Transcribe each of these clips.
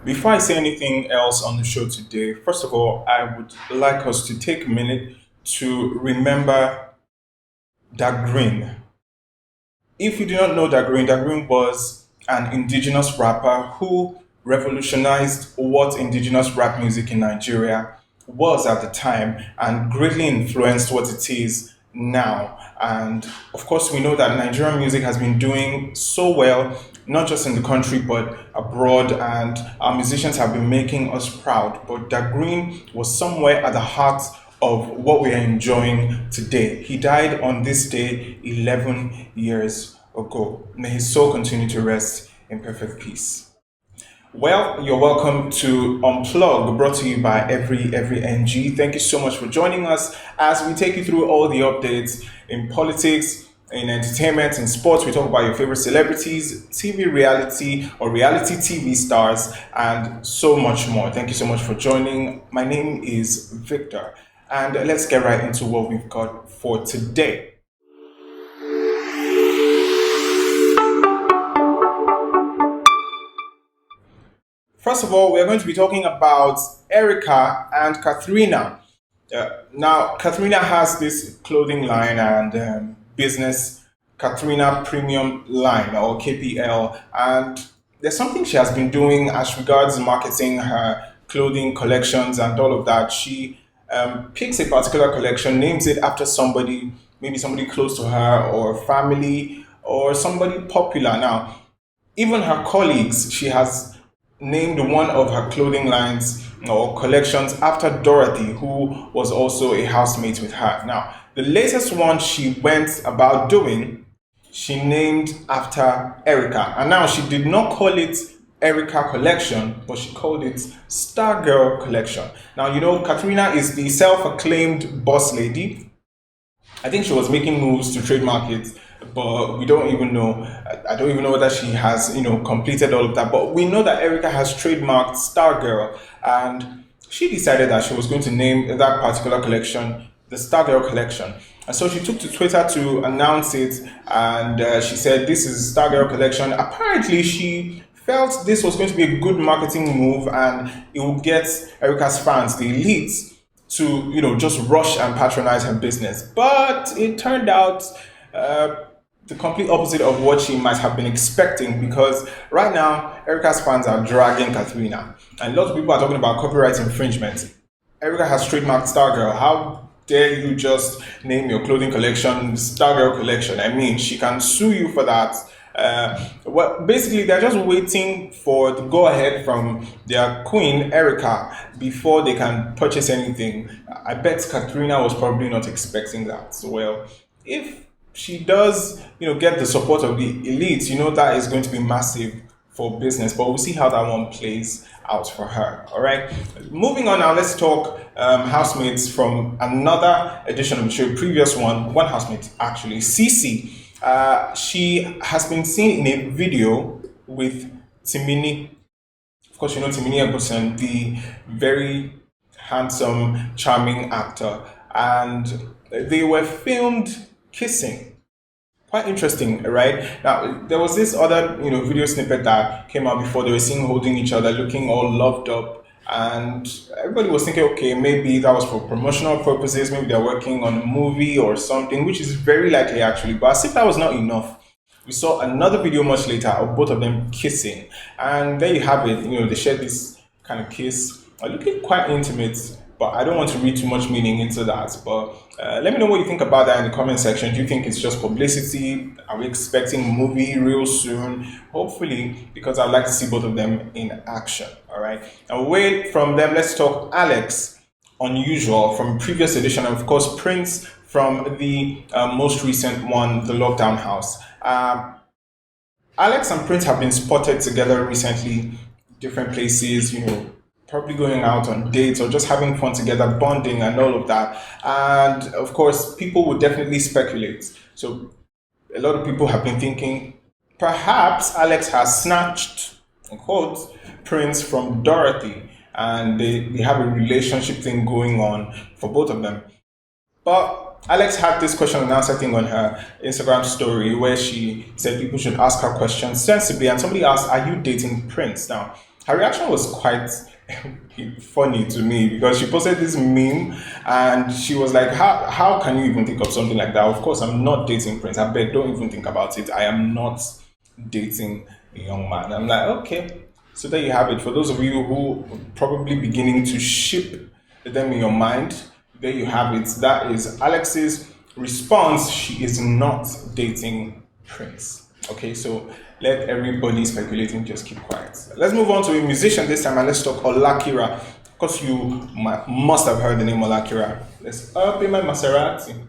Before I say anything else on the show today, first of all, I would like us to take a minute to remember that Green. If you do not know that Green was an indigenous rapper who revolutionized what indigenous rap music in Nigeria was at the time and greatly influenced what it is now. And of course, we know that Nigerian music has been doing so well, not just in the country but abroad, and our musicians have been making us proud. But that Green was somewhere at the heart of what we are enjoying today. He died on this day 11 years ago. May his soul continue to rest in perfect peace. Well, you're welcome to Unplug, brought to you by Every NG. Thank you so much for joining us as we take you through all the updates in politics, in entertainment, in sports. We talk about your favorite celebrities, TV reality or reality TV stars, and so much more. Thank you so much for joining. My name is Victor, and let's get right into what we've got for today. First of all, we are going to be talking about Erica and Ka3na. Now, Ka3na has this clothing line and business, Ka3na Premium Line or KPL, and there's something she has been doing as regards marketing her clothing collections and all of that. She picks a particular collection, names it after somebody, maybe somebody close to her or family or somebody popular. Now, even her colleagues, she has named one of her clothing lines or collections after Dorothy, who was also a housemate with her. Now, the latest one she went about doing, she named after Erica. And now she did not call it Erica Collection, but she called it Star Girl Collection. Now, you know, Ka3na is the self-acclaimed boss lady. I think she was making moves to trademark it, but we don't even know. I don't even know whether she has, completed all of that. But we know that Erica has trademarked Star Girl, and she decided that she was going to name that particular collection the Star Girl Collection. And so she took to Twitter to announce it, and she said, "This is Star Girl Collection." Apparently, she felt this was going to be a good marketing move, and it would get Erica's fans, the elites, to just rush and patronize her business. But it turned out the complete opposite of what she might have been expecting, because right now Erica's fans are dragging Ka3na, and lots of people are talking about copyright infringement. Erica has trademarked Star Girl. How dare you just name your clothing collection Star Girl Collection? I mean, she can sue you for that. Well, basically, they're just waiting for the go-ahead from their queen, Erica, before they can purchase anything. I bet Ka3na was probably not expecting that. So, well, if she does, get the support of the elites, that is going to be massive for business. But we'll see how that one plays out for her. All right. Moving on now, let's talk housemates from another edition of the show, previous one housemate actually, Cee-C. She has been seen in a video with Timini. Of course, Timini, the very handsome, charming actor, and they were filmed kissing. Quite interesting, right? Now, there was this other, video snippet that came out before. They were seen holding each other, looking all loved up, and everybody was thinking, okay, maybe that was for promotional purposes. Maybe they're working on a movie or something, which is very likely actually. But as if that was not enough, we saw another video much later of both of them kissing, and there you have it. They shared this kind of kiss, looking quite intimate. But I don't want to read too much meaning into that. But let me know what you think about that in the comment section. Do you think it's just publicity? Are we expecting a movie real soon? Hopefully, because I'd like to see both of them in action. All right. Away from them, let's talk Alex, Unusual from previous edition, and of course Prince from the most recent one, the Lockdown House. Alex and Prince have been spotted together recently, different places, probably going out on dates or just having fun together, bonding and all of that. And of course, people would definitely speculate. So a lot of people have been thinking perhaps Alex has snatched, in quotes, Prince from Dorothy, and they have a relationship thing going on for both of them. But Alex had this question and answer thing on her Instagram story where she said people should ask her questions sensibly, and somebody asked, "Are you dating Prince?" Now, her reaction was quite funny to me because she posted this meme and she was like, how can you even think of something like that? Of course, I'm not dating Prince. I beg, don't even think about it. I am not dating a young man. I'm like, okay. So there you have it. For those of you who probably beginning to ship them in your mind, there you have it. That is Alex's response. She is not dating Prince. Okay, so let everybody speculating just keep quiet. Let's move on to a musician this time and let's talk Olakira. Of course, you must have heard the name Olakira. Let's up in my Maserati.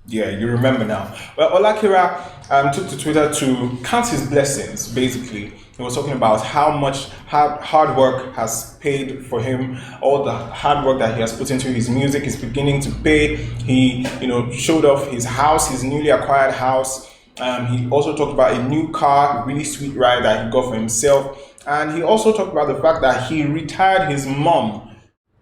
Yeah, you remember now. Well, Olakira took to Twitter to count his blessings, basically. He was talking about how much hard work has paid for him. All the hard work that he has put into his music is beginning to pay. He, showed off his house, his newly acquired house. He also talked about a new car, a really sweet ride that he got for himself. And he also talked about the fact that he retired his mom.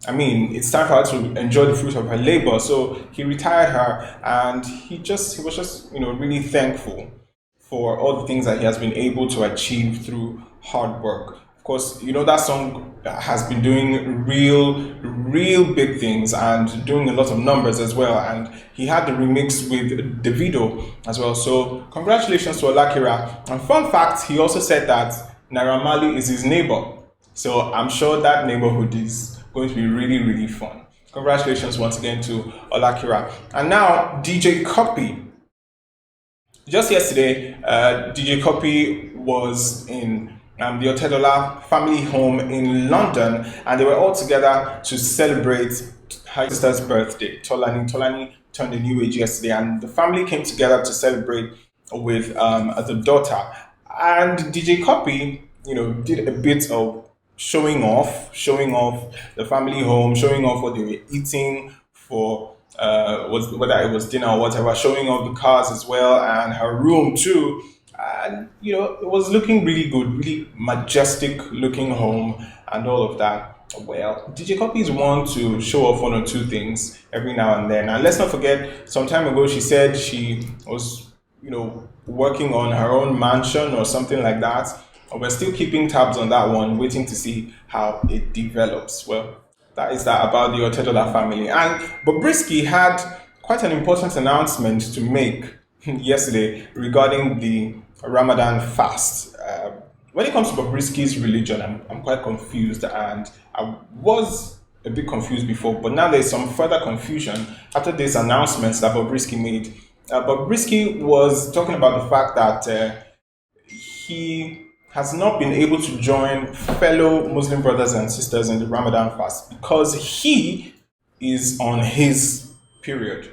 I mean, it's time for her to enjoy the fruit of her labor. So he retired her, and he was just, really thankful for all the things that he has been able to achieve through hard work. Of course, that song has been doing real big things and doing a lot of numbers as well. And he had the remix with Davido as well. So congratulations to Olakira. And fun fact, he also said that Naira Marley is his neighbor. So I'm sure that neighborhood is going to be really fun. Congratulations once again to Olakira. And now DJ Copy. Just yesterday, DJ Copy was in the Otedola family home in London, and they were all together to celebrate her sister's birthday. Tolani turned a new age yesterday, and the family came together to celebrate with the daughter. And DJ Copy, did a bit of showing off the family home, showing off what they were eating for whether it was dinner or whatever, showing off the cars as well and her room too. And it was looking really good, really majestic looking home and all of that. Well, DJ Copy is one to show off one or two things every now and then. And let's not forget, some time ago she said she was working on her own mansion or something like that. We're still keeping tabs on that one, waiting to see how it develops. Well, that is that about the Otedola family. And Bobrisky had quite an important announcement to make yesterday regarding the Ramadan fast. When it comes to Bobrisky's religion, I'm quite confused, and I was a bit confused before, but now there's some further confusion after these announcements that Bobrisky made. Bobrisky was talking about the fact that he has not been able to join fellow Muslim brothers and sisters in the Ramadan fast because he is on his period.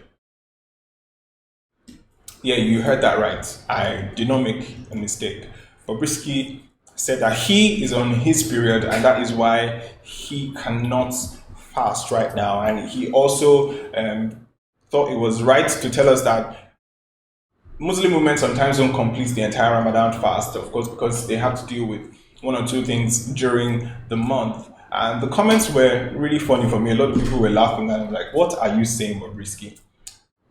Yeah, you heard that right. I did not make a mistake. Bobrisky said that he is on his period and that is why he cannot fast right now. And he also thought it was right to tell us that Muslim women sometimes don't complete the entire Ramadan fast, of course, because they have to deal with one or two things during the month. And the comments were really funny for me. A lot of people were laughing and I'm like, what are you saying, Bobrisky?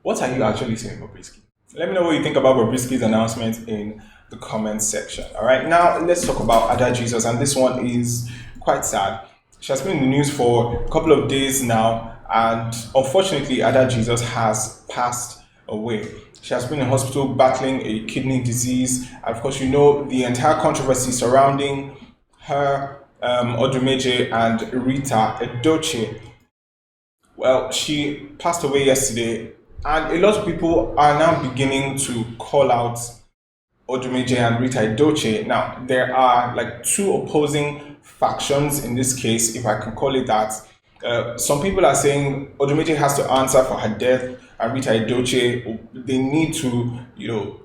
What are you actually saying, Bobrisky? Let me know what you think about Bobrisky's announcement in the comments section. All right, now let's talk about Ada Jesus, and this one is quite sad. She has been in the news for a couple of days now, and unfortunately, Ada Jesus has passed away. She has been in hospital battling a kidney disease. And of course, the entire controversy surrounding her, Odumeje and Rita Edochie. Well, she passed away yesterday, and a lot of people are now beginning to call out Odumeje and Rita Edochie. Now, there are like two opposing factions in this case, if I can call it that. Some people are saying Odumeje has to answer for her death, and Rita Edochie, they need to,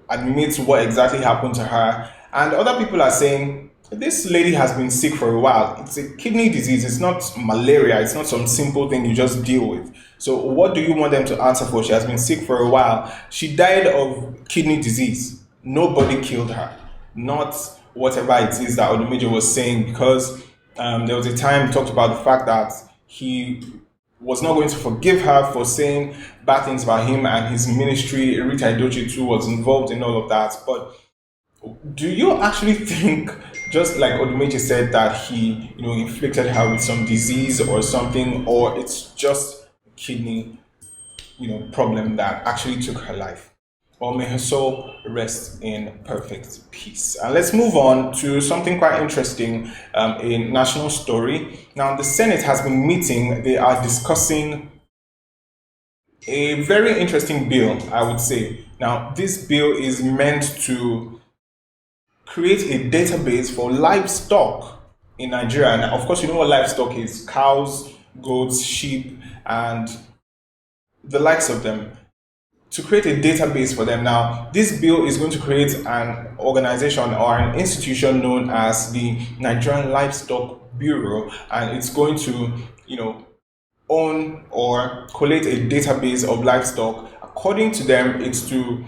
admit what exactly happened to her. And other people are saying this lady has been sick for a while. It's a kidney disease. It's not malaria. It's not some simple thing you just deal with. So what do you want them to answer for? She has been sick for a while. She died of kidney disease. Nobody killed her. Not whatever it is that Odumeje was saying, because there was a time he talked about the fact that he was not going to forgive her for saying bad things about him and his ministry. Rita Edochie too was involved in all of that. But Do you actually think, just like Odumeji said, that he, inflicted her with some disease or something, or it's just a kidney, problem that actually took her life? Or may her soul rest in perfect peace. And let's move on to something quite interesting, a national story. Now, the Senate has been meeting. They are discussing a very interesting bill, I would say. Now, this bill is meant to create a database for livestock in Nigeria. And of course, you know what livestock is: cows, goats, sheep, and the likes of them. To create a database for them. Now, this bill is going to create an organization or an institution known as the Nigerian Livestock Bureau, and it's going to, own or collate a database of livestock. According to them, it's to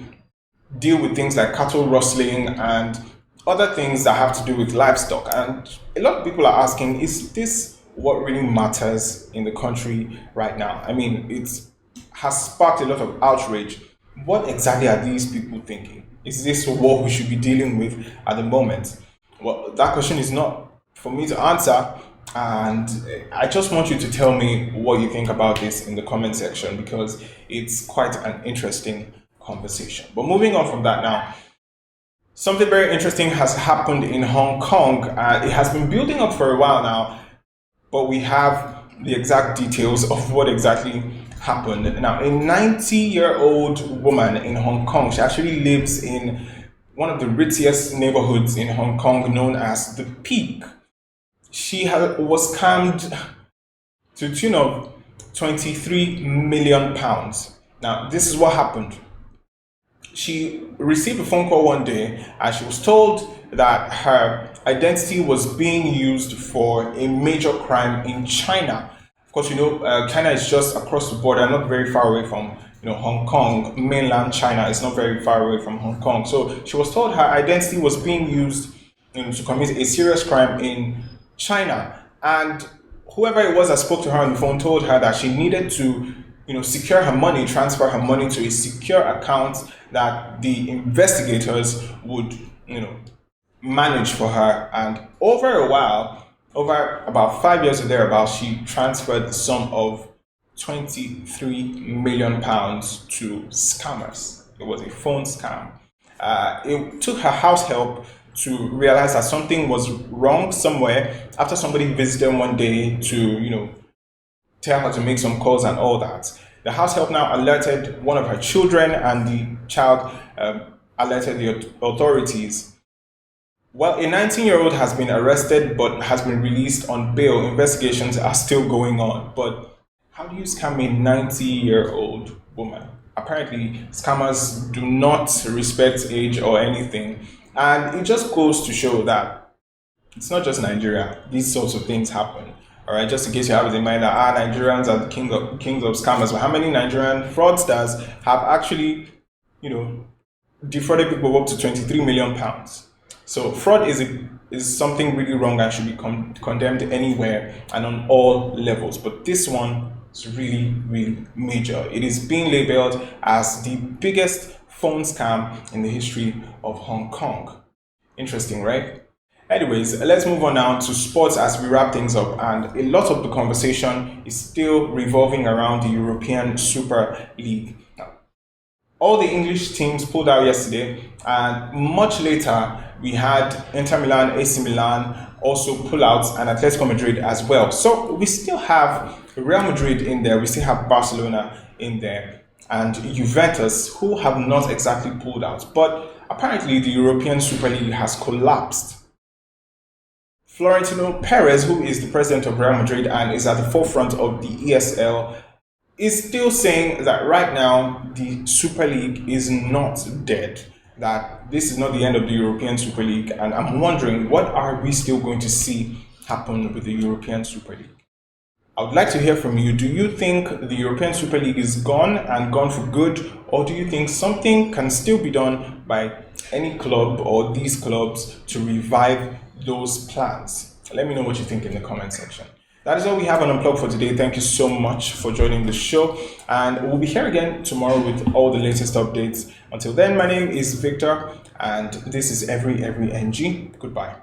deal with things like cattle rustling and other things that have to do with livestock. And a lot of people are asking, is this what really matters in the country right now? I mean, it has sparked a lot of outrage. What exactly are these people thinking? Is this what we should be dealing with at the moment? Well, that question is not for me to answer. And I just want you to tell me what you think about this in the comment section, because it's quite an interesting conversation. But moving on from that now, something very interesting has happened in Hong Kong. It has been building up for a while now, but we have the exact details of what exactly happened. Now, a 90-year-old woman in Hong Kong, she actually lives in one of the ritziest neighborhoods in Hong Kong known as the Peak. She was scammed to the tune of 23 million pounds. Now, this is what happened. She received a phone call one day and she was told that her identity was being used for a major crime in China. Of course, China is just across the border, not very far away from Hong Kong. Mainland China is not very far away from Hong Kong. So she was told her identity was being used to commit a serious crime in China. And whoever it was that spoke to her on the phone told her that she needed to secure her money, transfer her money to a secure account that the investigators would manage for her. And over a while, over about 5 years or thereabouts, she transferred the sum of 23 million pounds to scammers. It was a phone scam. It took her house help to realize that something was wrong somewhere after somebody visited one day to, tell her to make some calls and all that. The house help now alerted one of her children, and the child alerted the authorities. Well, a 19-year-old has been arrested but has been released on bail. Investigations are still going on. But how do you scam a 90-year-old woman? Apparently, scammers do not respect age or anything. And it just goes to show that it's not just Nigeria. These sorts of things happen. All right, just in case you have it in mind that Nigerians are the kings of scammers. But how many Nigerian fraudsters have actually, defrauded people of up to 23 million pounds? So fraud is something really wrong and should be condemned anywhere and on all levels. But this one is really, really major. It is being labeled as the biggest phone scam in the history of Hong Kong. Interesting, right? Anyways, let's move on now to sports as we wrap things up. And a lot of the conversation is still revolving around the European Super League. Now, all the English teams pulled out yesterday, and much later we had Inter Milan, AC Milan also pull out, and Atletico Madrid as well. So we still have Real Madrid in there, we still have Barcelona in there, and Juventus, who have not exactly pulled out. But apparently the European Super League has collapsed. Florentino Perez, who is the president of Real Madrid and is at the forefront of the ESL, is still saying that right now the Super League is not dead, that this is not the end of the European Super League. And I'm wondering, what are we still going to see happen with the European Super League? I would like to hear from you. Do you think the European Super League is gone and gone for good? Or do you think something can still be done by any club or these clubs to revive those plans? Let me know what you think in the comment section. That is all we have on Unplug for today. Thank you so much for joining the show. And we'll be here again tomorrow with all the latest updates. Until then, my name is Victor, And this is every NG. Goodbye.